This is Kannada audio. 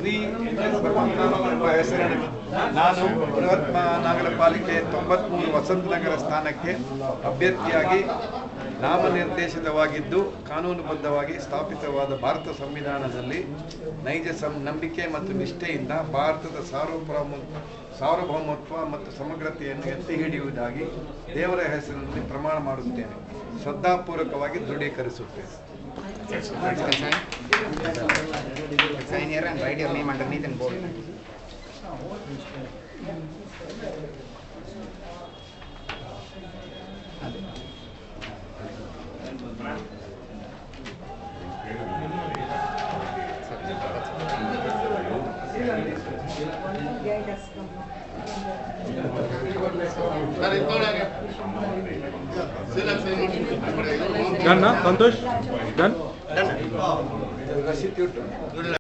ಶ್ರೀ ಎಂಬ ಹೆಸರಿನ ನಾನು ಬೃಹತ್ ಮಹಾನಗರ ಪಾಲಿಕೆ 93 ವಸಂತನಗರ ಸ್ಥಾನಕ್ಕೆ ಅಭ್ಯರ್ಥಿಯಾಗಿ ನಾಮನಿರ್ದೇಶಿತವಾಗಿದ್ದು, ಕಾನೂನುಬದ್ಧವಾಗಿ ಸ್ಥಾಪಿತವಾದ ಭಾರತ ಸಂವಿಧಾನದಲ್ಲಿ ನೈಜ ನಂಬಿಕೆ ಮತ್ತು ನಿಷ್ಠೆಯಿಂದ ಭಾರತದ ಸಾರ್ವಭೌಮತ್ವ ಮತ್ತು ಸಮಗ್ರತೆಯನ್ನು ಎತ್ತಿ ಹಿಡಿಯುವುದಾಗಿ ದೇವರ ಹೆಸರಿನಲ್ಲಿ ಪ್ರಮಾಣ ಮಾಡುತ್ತೇನೆ. ಶ್ರದ್ಧಾಪೂರ್ವಕವಾಗಿ ದೃಢೀಕರಿಸುತ್ತೇನೆ. Sign here and write your name underneath and bold. Done, na? Santosh? Done? Done.